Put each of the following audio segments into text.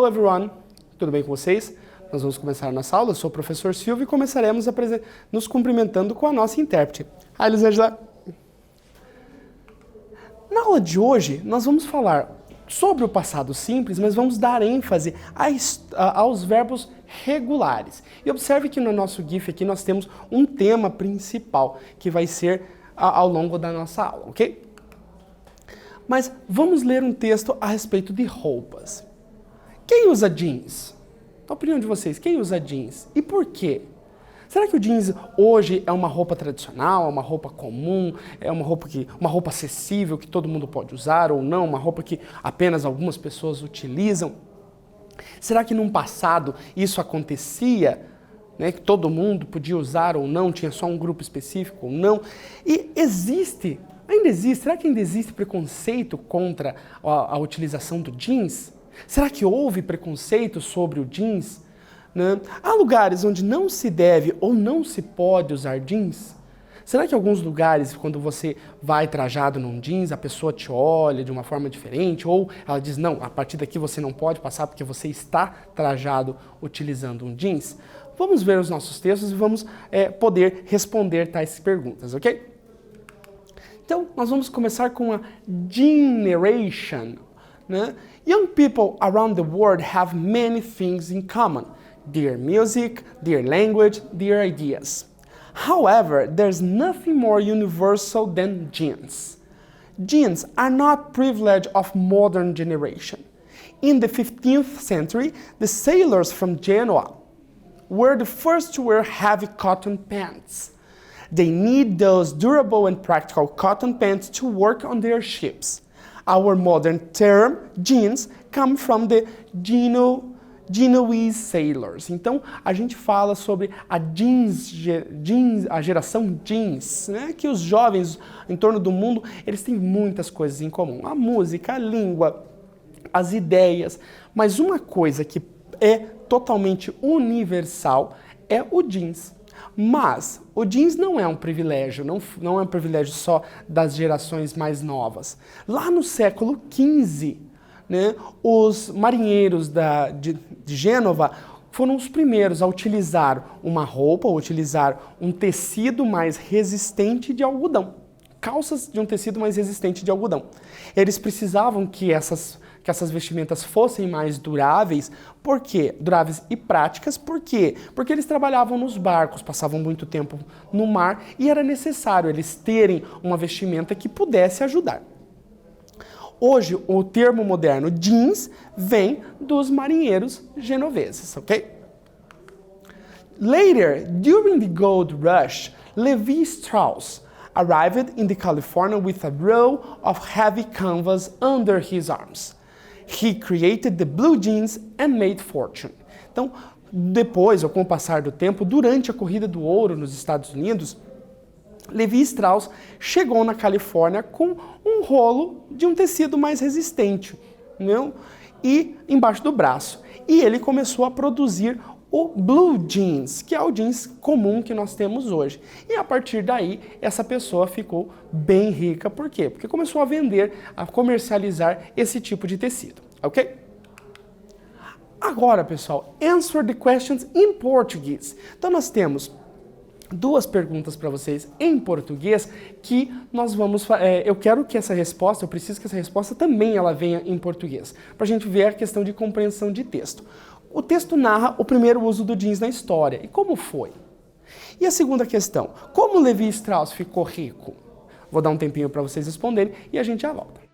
Hello everyone, tudo bem com vocês? Nós vamos começar a nossa aula, eu sou o professor Silvio e começaremos nos cumprimentando com a nossa intérprete. Hi, Elisângela. Na aula de hoje, nós vamos falar sobre o passado simples, mas vamos dar ênfase aos verbos regulares. E observe que no nosso GIF aqui nós temos um tema principal, que vai ser ao longo da nossa aula, ok? Mas vamos ler um texto a respeito de roupas. Quem usa jeans? Na opinião de vocês, quem usa jeans? E por quê? Será que o jeans hoje é uma roupa tradicional, é uma roupa comum, é uma roupa acessível que todo mundo pode usar ou não, uma roupa que apenas algumas pessoas utilizam? Será que num passado isso acontecia, né, que todo mundo podia usar ou não, tinha só um grupo específico ou não? E será que ainda existe preconceito contra a utilização do jeans? Será que houve preconceito sobre o jeans? Né? Há lugares onde não se deve ou não se pode usar jeans? Será que alguns lugares, quando você vai trajado num jeans, a pessoa te olha de uma forma diferente? Ou ela diz, não, a partir daqui você não pode passar porque você está trajado utilizando um jeans? Vamos ver os nossos textos e vamos poder responder tais perguntas, ok? Então, nós vamos começar com a generation. Né? Young people around the world have many things in common. Their music, their language, their ideas. However, there's nothing more universal than jeans. Jeans are not privilege of modern generation. In the 15th century, the sailors from Genoa were the first to wear heavy cotton pants. They need those durable and practical cotton pants to work on their ships. Our modern term, jeans, come from the Genoese sailors. Então, a gente fala sobre a geração jeans, né? Que os jovens em torno do mundo, eles têm muitas coisas em comum. A música, a língua, as ideias. Mas uma coisa que é totalmente universal é o jeans. Mas o jeans não é um privilégio, não é um privilégio só das gerações mais novas. Lá no século XV, né, os marinheiros de Gênova foram os primeiros a utilizar uma roupa, ou utilizar um tecido mais resistente de algodão. Calças de um tecido mais resistente de algodão. Eles precisavam que essas vestimentas fossem mais duráveis. Por quê? Duráveis e práticas. Por quê? Porque eles trabalhavam nos barcos, passavam muito tempo no mar e era necessário eles terem uma vestimenta que pudesse ajudar. Hoje, o termo moderno jeans vem dos marinheiros genoveses, ok? Later, during the gold rush, Levi Strauss arrived in the California with a roll of heavy canvas under his arms. He created the blue jeans and made fortune. Então, depois, ou com o passar do tempo, durante a corrida do ouro nos Estados Unidos, Levi Strauss chegou na Califórnia com um rolo de um tecido mais resistente, não? E embaixo do braço. E ele começou a produzir o blue jeans, que é o jeans comum que nós temos hoje. E a partir daí, essa pessoa ficou bem rica. Por quê? Porque começou a vender, a comercializar esse tipo de tecido, ok? Agora, pessoal, answer the questions in Portuguese. Então, nós temos duas perguntas para vocês em português que nós vamos... eu preciso que essa resposta também ela venha em português, para a gente ver a questão de compreensão de texto. O texto narra o primeiro uso do jeans na história. E como foi? E a segunda questão, como Levi Strauss ficou rico? Vou dar um tempinho para vocês responderem e a gente já volta.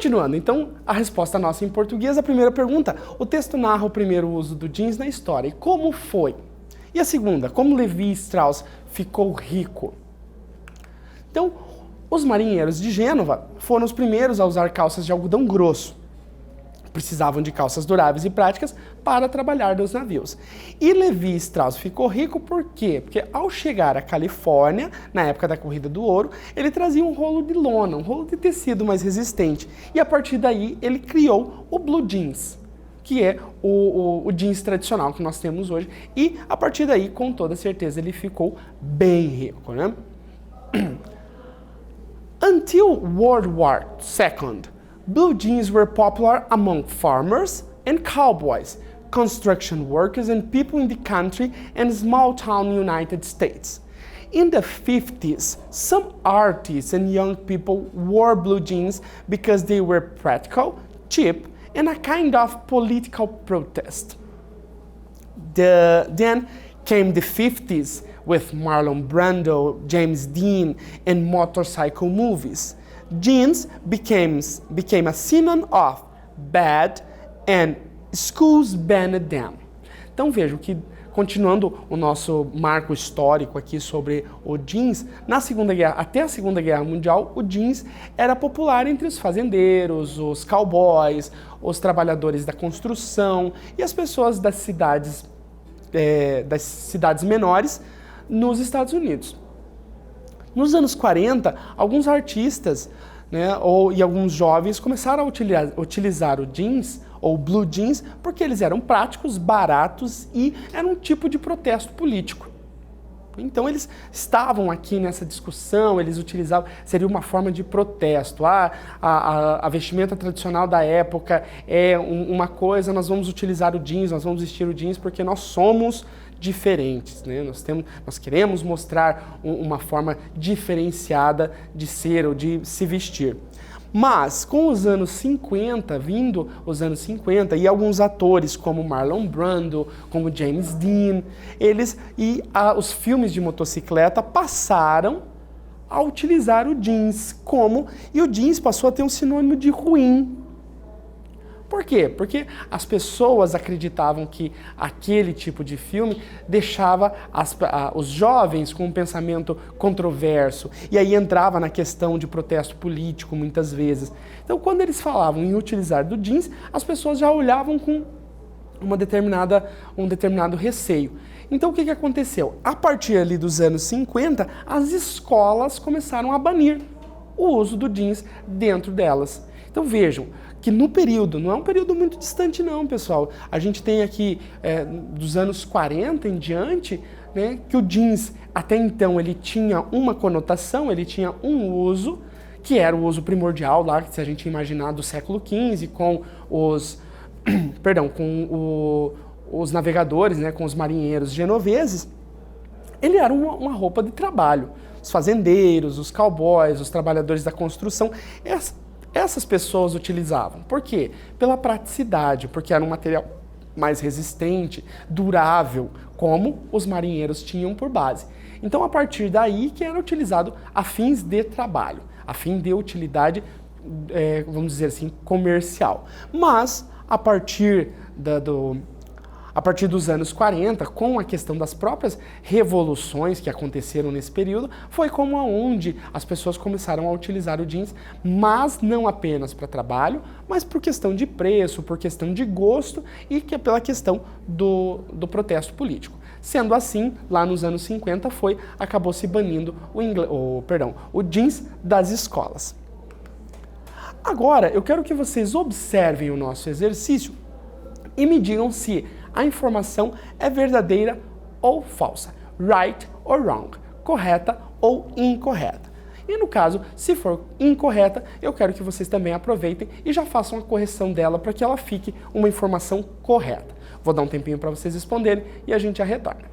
Continuando, então, a resposta nossa em português, a primeira pergunta, o texto narra o primeiro uso do jeans na história. E como foi? E a segunda, como Levi Strauss ficou rico? Então, os marinheiros de Gênova foram os primeiros a usar calças de algodão grosso. Precisavam de calças duráveis e práticas para trabalhar nos navios. E Levi Strauss ficou rico por quê? Porque ao chegar à Califórnia, na época da Corrida do Ouro, ele trazia um rolo de lona, um rolo de tecido mais resistente. E a partir daí ele criou o blue jeans, que é o jeans tradicional que nós temos hoje. E a partir daí, com toda certeza, ele ficou bem rico, né? Until World War II, blue jeans were popular among farmers and cowboys, construction workers and people in the country and small-town United States. In the 50s, some artists and young people wore blue jeans because they were practical, cheap, and a kind of political protest. Then came the 50s with Marlon Brando, James Dean, and motorcycle movies. Jeans became a synonym of bad and schools banned them. Então vejam que, continuando o nosso marco histórico aqui sobre o jeans, até a Segunda Guerra Mundial, o jeans era popular entre os fazendeiros, os cowboys, os trabalhadores da construção e as pessoas das cidades menores nos Estados Unidos. Nos anos 40, alguns artistas, e alguns jovens começaram a utilizar o jeans ou blue jeans porque eles eram práticos, baratos e eram um tipo de protesto político. Então eles estavam aqui nessa discussão, eles utilizavam, seria uma forma de protesto. A vestimenta tradicional da época é uma coisa, nós vamos utilizar o jeans, nós vamos vestir o jeans porque nós somos diferentes, né? Nós queremos mostrar uma forma diferenciada de ser ou de se vestir. Mas, com os anos 50, vindo os anos 50, e alguns atores como Marlon Brando, como James Dean, os filmes de motocicleta passaram a utilizar o jeans e o jeans passou a ter um sinônimo de ruim. Por quê? Porque as pessoas acreditavam que aquele tipo de filme deixava os jovens com um pensamento controverso, e aí entrava na questão de protesto político muitas vezes. Então, quando eles falavam em utilizar do jeans, as pessoas já olhavam com um determinado receio. Então, o que aconteceu? A partir ali dos anos 50, as escolas começaram a banir o uso do jeans dentro delas. Então, vejam que no período, não é um período muito distante não, pessoal, a gente tem aqui dos anos 40 em diante, né, que o jeans até então ele tinha uma conotação, ele tinha um uso, que era o uso primordial lá, se a gente imaginar do século XV, com os navegadores, né, com os marinheiros genoveses, ele era uma roupa de trabalho. Os fazendeiros, os cowboys, os trabalhadores da construção, essas pessoas utilizavam. Por quê? Pela praticidade, porque era um material mais resistente, durável, como os marinheiros tinham por base. Então, a partir daí que era utilizado a fins de trabalho, a fim de utilidade, vamos dizer assim, comercial. Mas, a partir dos anos 40, com a questão das próprias revoluções que aconteceram nesse período, foi como onde as pessoas começaram a utilizar o jeans, mas não apenas para trabalho, mas por questão de preço, por questão de gosto e pela questão do protesto político. Sendo assim, lá nos anos 50 acabou se banindo o jeans das escolas. Agora, eu quero que vocês observem o nosso exercício e me digam se a informação é verdadeira ou falsa, right or wrong, correta ou incorreta. E no caso, se for incorreta, eu quero que vocês também aproveitem e já façam a correção dela para que ela fique uma informação correta. Vou dar um tempinho para vocês responderem e a gente já retorna.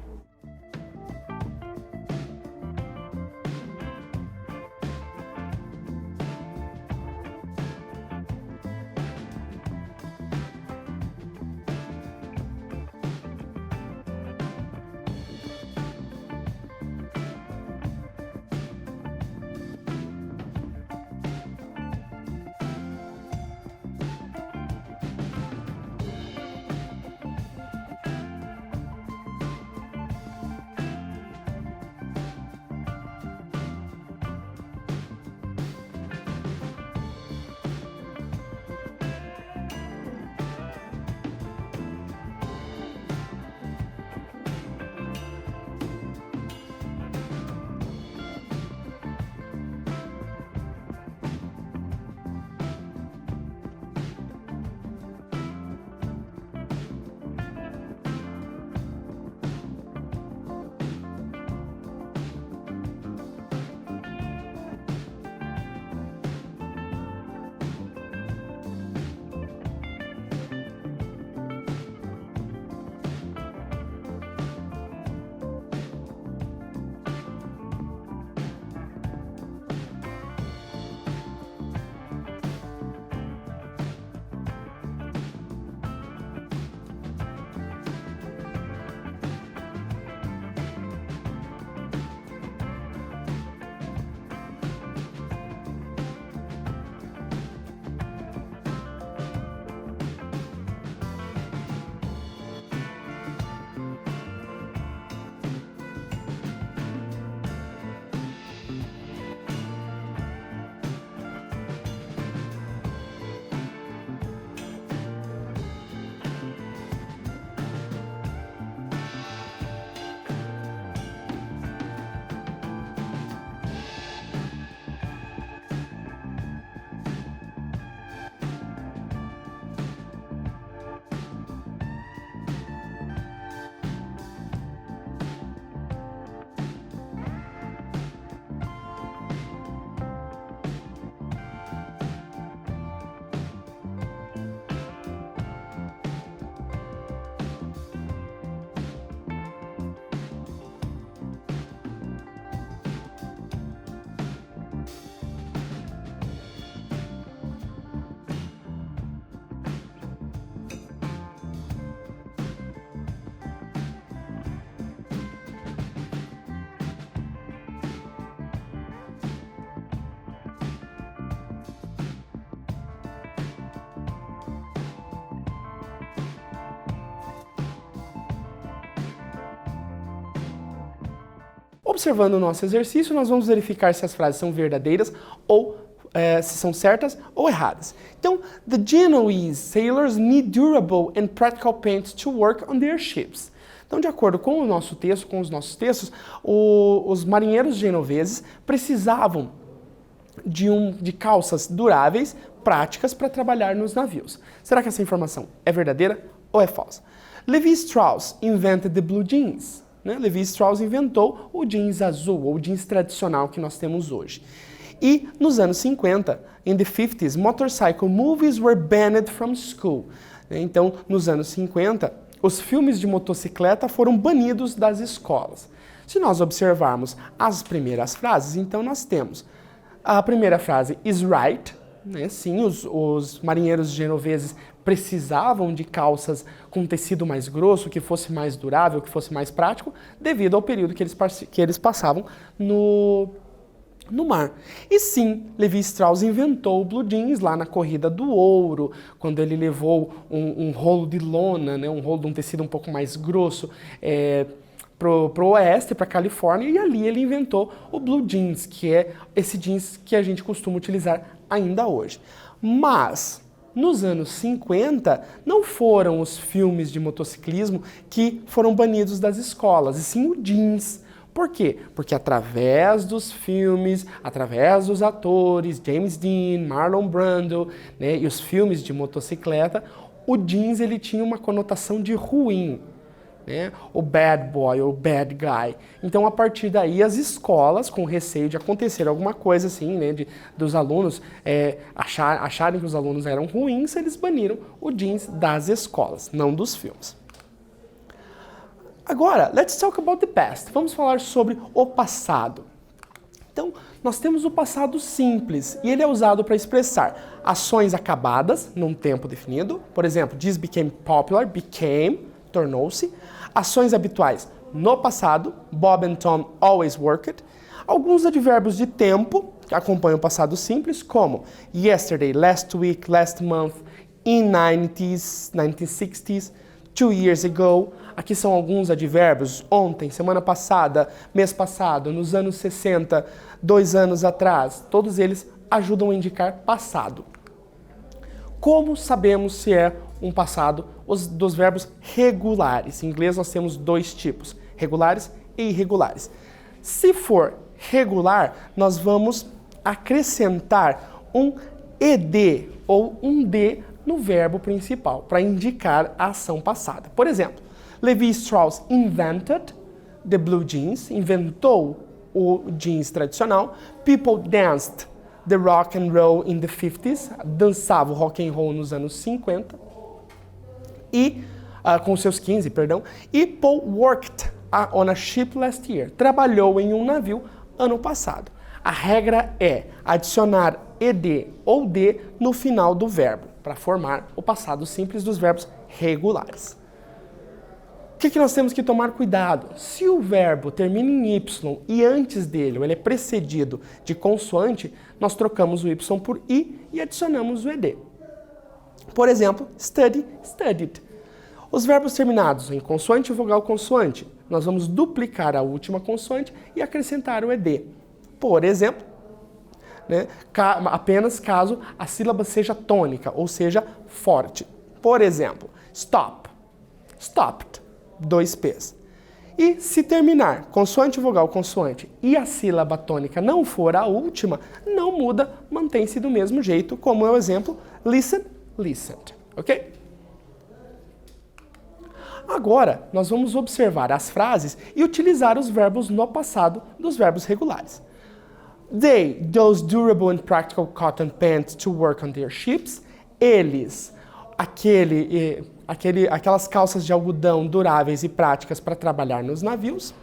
Observando o nosso exercício, nós vamos verificar se as frases são verdadeiras ou se são certas ou erradas. Então, the Genoese sailors need durable and practical paints to work on their ships. Então, de acordo com o nosso texto, com os nossos textos, os marinheiros genoveses precisavam de calças duráveis, práticas para trabalhar nos navios. Será que essa informação é verdadeira ou é falsa? Levi Strauss invented the blue jeans. Levi Strauss inventou o jeans azul, ou o jeans tradicional que nós temos hoje. E nos anos 50, in the 50s, motorcycle movies were banned from school. Então, nos anos 50, os filmes de motocicleta foram banidos das escolas. Se nós observarmos as primeiras frases, então nós temos a primeira frase, is right. Sim, os marinheiros genoveses precisavam de calças com tecido mais grosso, que fosse mais durável, que fosse mais prático, devido ao período que eles passavam no mar. E sim, Levi Strauss inventou o blue jeans lá na Corrida do Ouro, quando ele levou um rolo de lona, um rolo de um tecido um pouco mais grosso, pro oeste, para a Califórnia, e ali ele inventou o blue jeans, que é esse jeans que a gente costuma utilizar ainda hoje. Mas, nos anos 50, não foram os filmes de motociclismo que foram banidos das escolas, e sim o jeans. Por quê? Porque através dos filmes, através dos atores, James Dean, Marlon Brando, e os filmes de motocicleta, o jeans ele tinha uma conotação de ruim. O bad boy, ou bad guy. Então, a partir daí, as escolas, com receio de acontecer alguma coisa assim, dos alunos acharem que os alunos eram ruins, eles baniram o jeans das escolas, não dos filmes. Agora, let's talk about the past. Vamos falar sobre o passado. Então, nós temos o passado simples, e ele é usado para expressar ações acabadas num tempo definido. Por exemplo, this became popular, became, tornou-se. Ações habituais no passado, Bob and Tom always worked. Alguns advérbios de tempo que acompanham o passado simples, como yesterday, last week, last month, in 90s, 1960s, 2 years ago. Aqui são alguns advérbios, ontem, semana passada, mês passado, nos anos 60, 2 anos atrás. Todos eles ajudam a indicar passado. Como sabemos se é um passado dos verbos regulares? Em inglês nós temos 2 tipos, regulares e irregulares. Se for regular, nós vamos acrescentar um ed ou um d no verbo principal, para indicar a ação passada. Por exemplo, Levi Strauss invented the blue jeans, inventou o jeans tradicional. People danced the rock and roll in the 50s, dançava o rock and roll nos anos 50. E, com seus 15, perdão. E Paul worked on a ship last year, trabalhou em um navio ano passado. A regra é adicionar ed ou d no final do verbo, para formar o passado simples dos verbos regulares. O que nós temos que tomar cuidado? Se o verbo termina em y e antes dele ele é precedido de consoante, nós trocamos o y por i e adicionamos o ed. Por exemplo, study, studied. Os verbos terminados em consoante e vogal consoante, nós vamos duplicar a última consoante e acrescentar o ed. Por exemplo, apenas caso a sílaba seja tônica, ou seja, forte. Por exemplo, stop, stopped, 2 P's. E se terminar consoante, vogal, consoante e a sílaba tônica não for a última, não muda, mantém-se do mesmo jeito, como é o exemplo listen, listened, ok? Agora, nós vamos observar as frases e utilizar os verbos no passado dos verbos regulares. They, those durable and practical cotton pants to work on their ships. Eles, aquelas calças de algodão duráveis e práticas para trabalhar nos navios.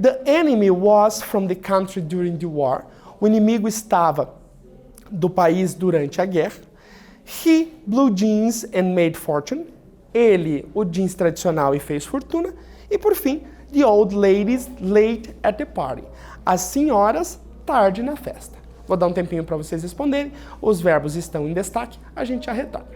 The enemy was from the country during the war. O inimigo estava do país durante a guerra. He blew jeans and made fortune. Ele, o jeans tradicional e fez fortuna. E por fim, the old ladies late at the party. As senhoras tarde na festa. Vou dar um tempinho para vocês responderem. Os verbos estão em destaque. A gente já retorna.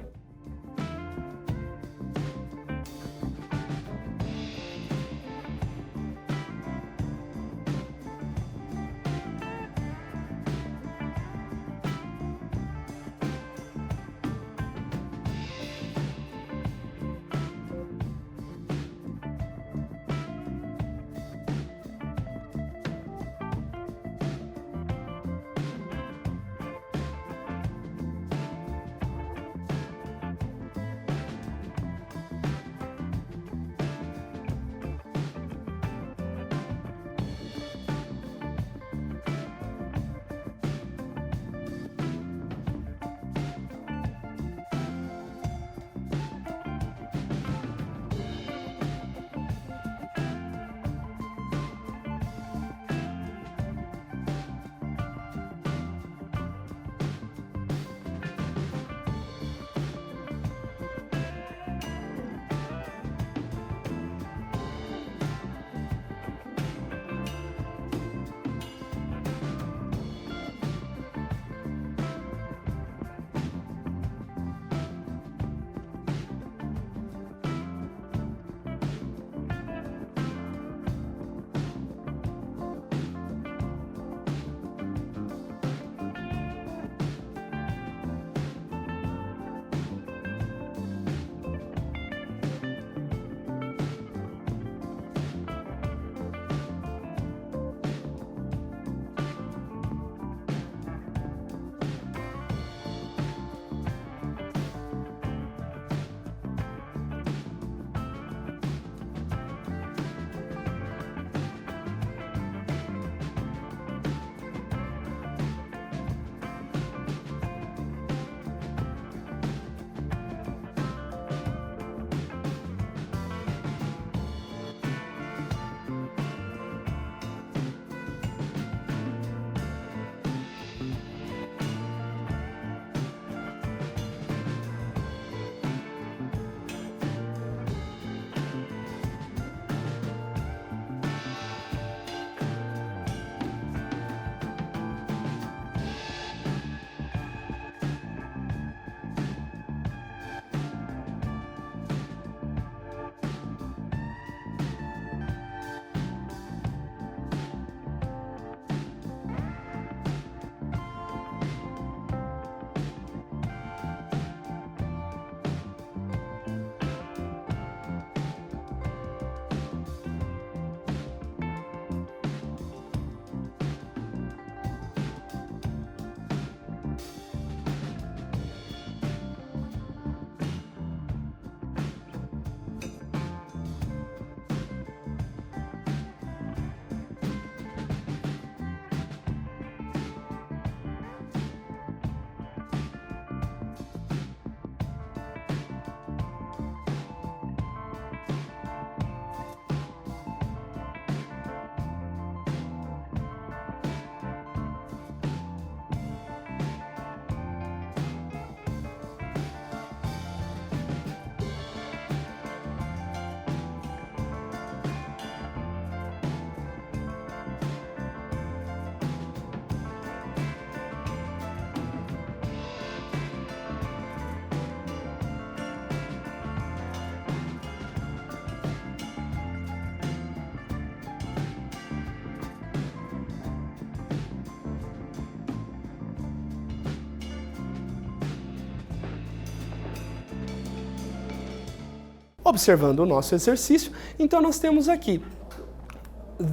Observando o nosso exercício, então nós temos aqui: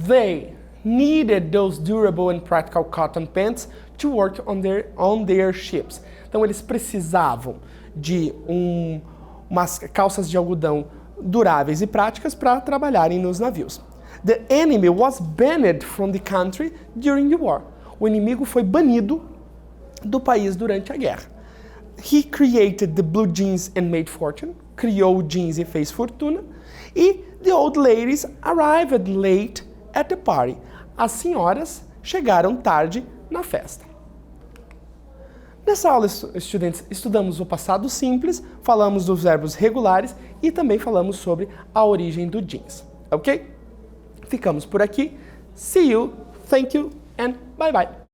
they needed those durable and practical cotton pants to work on their ships. Então eles precisavam de umas calças de algodão duráveis e práticas para trabalharem nos navios. The enemy was banned from the country during the war. O inimigo foi banido do país durante a guerra. He created the blue jeans and made fortune. Criou jeans e fez fortuna. E the old ladies arrived late at the party. As senhoras chegaram tarde na festa. Nessa aula, estudantes, estudamos o passado simples, falamos dos verbos regulares e também falamos sobre a origem do jeans. Ok? Ficamos por aqui. See you, thank you and bye bye.